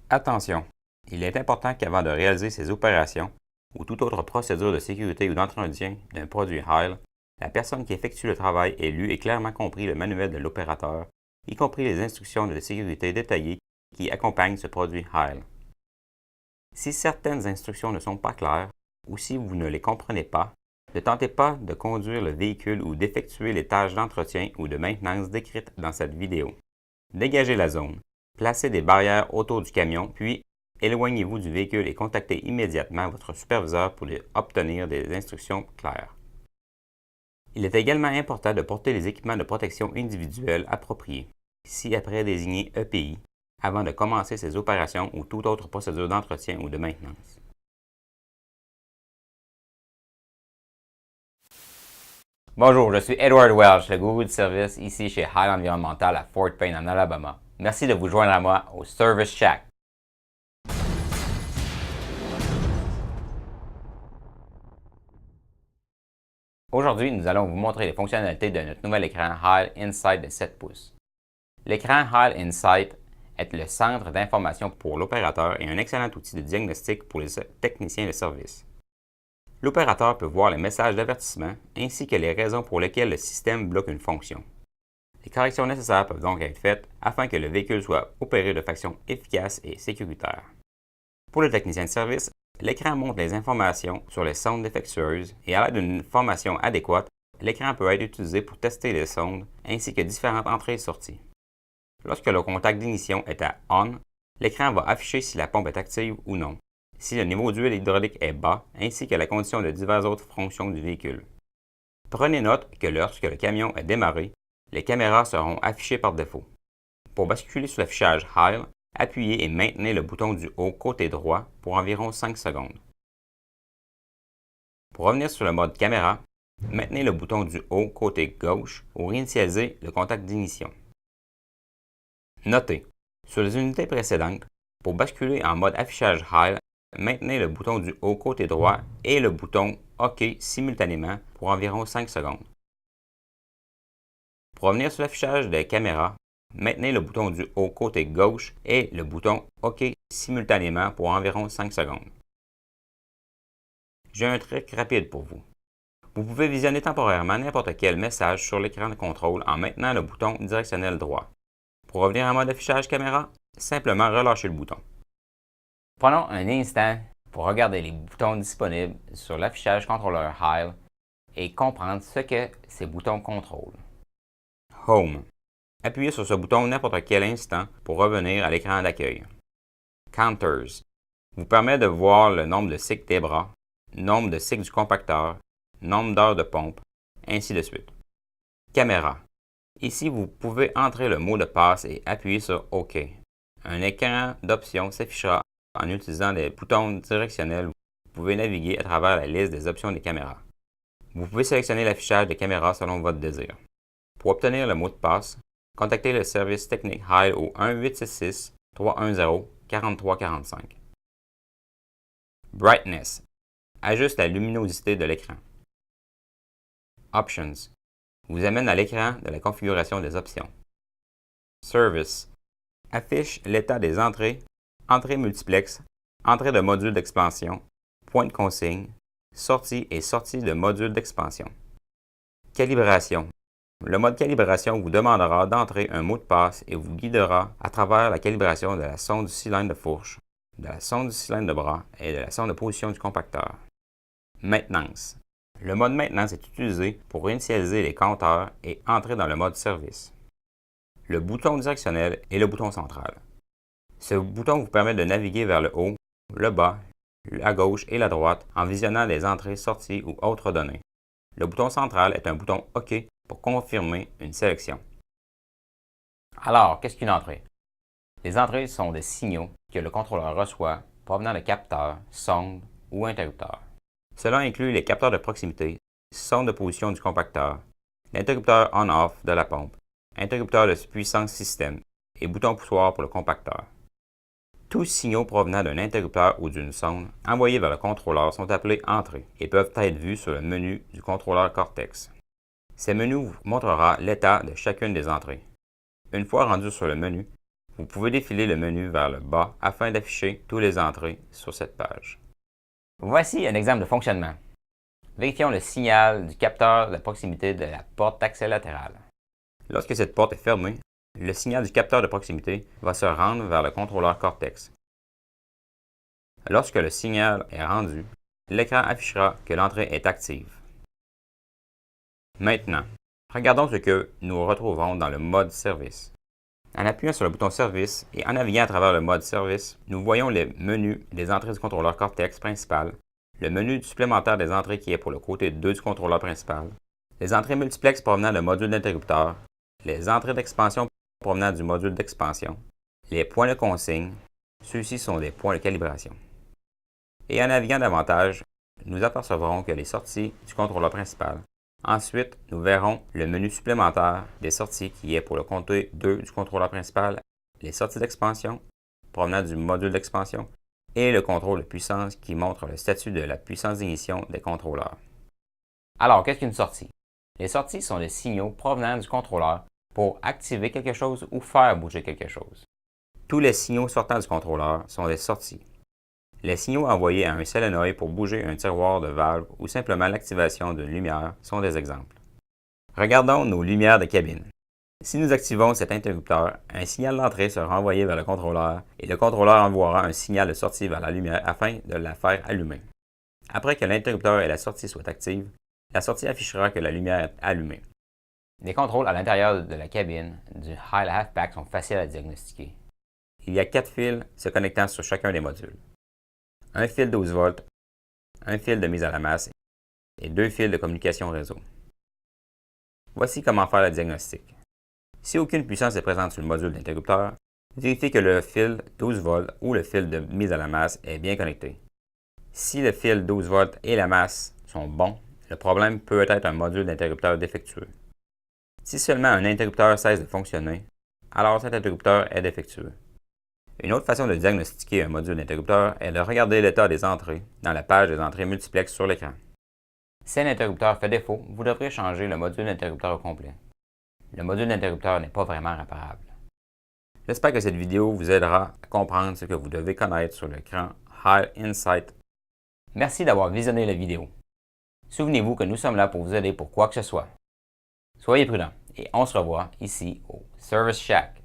Attention! Il est important qu'avant de réaliser ces opérations ou toute autre procédure de sécurité ou d'entretien d'un produit HAIL, la personne qui effectue le travail ait lu et clairement compris le manuel de l'opérateur, y compris les instructions de sécurité détaillées qui accompagnent ce produit HAIL. Si certaines instructions ne sont pas claires ou si vous ne les comprenez pas, ne tentez pas de conduire le véhicule ou d'effectuer les tâches d'entretien ou de maintenance décrites dans cette vidéo. Dégagez la zone, placez des barrières autour du camion, puis éloignez-vous du véhicule et contactez immédiatement votre superviseur pour obtenir des instructions claires. Il est également important de porter les équipements de protection individuelle appropriés, ci-après désignés EPI, avant de commencer ces opérations ou toute autre procédure d'entretien ou de maintenance. Bonjour, je suis Edward Welch, le gourou du service ici chez HAIL Environnemental à Fort Payne en Alabama. Merci de vous joindre à moi au Service Shack. Aujourd'hui, nous allons vous montrer les fonctionnalités de notre nouvel écran HAIL Insight de 7 pouces. L'écran HAIL Insight est le centre d'information pour l'opérateur et un excellent outil de diagnostic pour les techniciens de service. L'opérateur peut voir les messages d'avertissement ainsi que les raisons pour lesquelles le système bloque une fonction. Les corrections nécessaires peuvent donc être faites afin que le véhicule soit opéré de façon efficace et sécuritaire. Pour le technicien de service, l'écran montre les informations sur les sondes défectueuses et à l'aide d'une formation adéquate, l'écran peut être utilisé pour tester les sondes ainsi que différentes entrées et sorties. Lorsque le contact d'ignition est à ON, l'écran va afficher si la pompe est active ou non, si le niveau d'huile hydraulique est bas, ainsi que la condition de diverses autres fonctions du véhicule. Prenez note que lorsque le camion est démarré, les caméras seront affichées par défaut. Pour basculer sur l'affichage HAIL, appuyez et maintenez le bouton du haut côté droit pour environ 5 secondes. Pour revenir sur le mode caméra, maintenez le bouton du haut côté gauche pour réinitialiser le contact d'ignition. Notez, sur les unités précédentes, pour basculer en mode affichage HAIL, maintenez le bouton du haut côté droit et le bouton OK simultanément pour environ 5 secondes. Pour revenir sur l'affichage des caméras, maintenez le bouton du haut côté gauche et le bouton OK simultanément pour environ 5 secondes. J'ai un truc rapide pour vous. Vous pouvez visionner temporairement n'importe quel message sur l'écran de contrôle en maintenant le bouton directionnel droit. Pour revenir en mode affichage caméra, simplement relâchez le bouton. Prenons un instant pour regarder les boutons disponibles sur l'affichage contrôleur HAIL et comprendre ce que ces boutons contrôlent. Home. Appuyez sur ce bouton n'importe quel instant pour revenir à l'écran d'accueil. Counters. Vous permet de voir le nombre de cycles des bras, nombre de cycles du compacteur, nombre d'heures de pompe, ainsi de suite. Caméra. Ici, vous pouvez entrer le mot de passe et appuyer sur OK. Un écran d'options s'affichera en utilisant les boutons directionnels. Vous pouvez naviguer à travers la liste des options des caméras. Vous pouvez sélectionner l'affichage des caméras selon votre désir. Pour obtenir le mot de passe, contactez le service technique HAIL au 1-866-310-4345. Brightness. Ajuste la luminosité de l'écran. Options. Vous amène à l'écran de la configuration des options. Service. Affiche l'état des entrées, entrée multiplex, entrée de module d'expansion, point de consigne, sortie et sortie de module d'expansion. Calibration. Le mode calibration vous demandera d'entrer un mot de passe et vous guidera à travers la calibration de la sonde du cylindre de fourche, de la sonde du cylindre de bras et de la sonde de position du compacteur. Maintenance. Le mode maintenance est utilisé pour initialiser les compteurs et entrer dans le mode service. Le bouton directionnel est le bouton central. Ce bouton vous permet de naviguer vers le haut, le bas, la gauche et la droite en visionnant les entrées, sorties ou autres données. Le bouton central est un bouton OK pour confirmer une sélection. Alors, qu'est-ce qu'une entrée? Les entrées sont des signaux que le contrôleur reçoit provenant de capteurs, sondes ou interrupteurs. Cela inclut les capteurs de proximité, sonde de position du compacteur, l'interrupteur on-off de la pompe, interrupteur de puissance système et bouton poussoir pour le compacteur. Tous signaux provenant d'un interrupteur ou d'une sonde envoyés vers le contrôleur sont appelés entrées et peuvent être vus sur le menu du contrôleur Cortex. Ces menus vous montrera l'état de chacune des entrées. Une fois rendu sur le menu, Vous pouvez défiler le menu vers le bas afin d'afficher toutes les entrées sur cette page. Voici un exemple de fonctionnement. Vérifions le signal du capteur de proximité de la porte d'accès latérale. Lorsque cette porte est fermée, le signal du capteur de proximité va se rendre vers le contrôleur Cortex. Lorsque le signal est rendu, l'écran affichera que l'entrée est active. Maintenant, regardons ce que nous retrouverons dans le mode service. En appuyant sur le bouton Service et en naviguant à travers le mode Service, nous voyons les menus des entrées du contrôleur Cortex principal, le menu supplémentaire des entrées qui est pour le côté 2 du contrôleur principal, les entrées multiplex provenant du module d'interrupteur, les entrées d'expansion provenant du module d'expansion, les points de consigne, ceux-ci sont des points de calibration. Et en naviguant davantage, nous apercevrons que les sorties du contrôleur principal. Ensuite, nous verrons le menu supplémentaire des sorties qui est pour le côté 2 du contrôleur principal, les sorties d'expansion provenant du module d'expansion et le contrôle de puissance qui montre le statut de la puissance d'ignition des contrôleurs. Alors, qu'est-ce qu'une sortie? Les sorties sont des signaux provenant du contrôleur pour activer quelque chose ou faire bouger quelque chose. Tous les signaux sortant du contrôleur sont des sorties. Les signaux envoyés à un solénoïde pour bouger un tiroir de valve ou simplement l'activation d'une lumière sont des exemples. Regardons nos lumières de cabine. Si nous activons cet interrupteur, un signal d'entrée sera envoyé vers le contrôleur et le contrôleur envoiera un signal de sortie vers la lumière afin de la faire allumer. Après que l'interrupteur et la sortie soient actives, la sortie affichera que la lumière est allumée. Les contrôles à l'intérieur de la cabine du Heil Halfback sont faciles à diagnostiquer. Il y a 4 fils se connectant sur chacun des modules. Un fil 12 volts, un fil de mise à la masse et 2 fils de communication réseau. Voici comment faire le diagnostic. Si aucune puissance est présente sur le module d'interrupteur, vérifiez que le fil 12 volts ou le fil de mise à la masse est bien connecté. Si le fil 12 volts et la masse sont bons, le problème peut être un module d'interrupteur défectueux. Si seulement un interrupteur cesse de fonctionner, alors cet interrupteur est défectueux. Une autre façon de diagnostiquer un module d'interrupteur est de regarder l'état des entrées dans la page des entrées multiplex sur l'écran. Si un interrupteur fait défaut, vous devrez changer le module d'interrupteur au complet. Le module d'interrupteur n'est pas vraiment réparable. J'espère que cette vidéo vous aidera à comprendre ce que vous devez connaître sur l'écran Heil Insight. Merci d'avoir visionné la vidéo. Souvenez-vous que nous sommes là pour vous aider pour quoi que ce soit. Soyez prudents et on se revoit ici au Service Shack.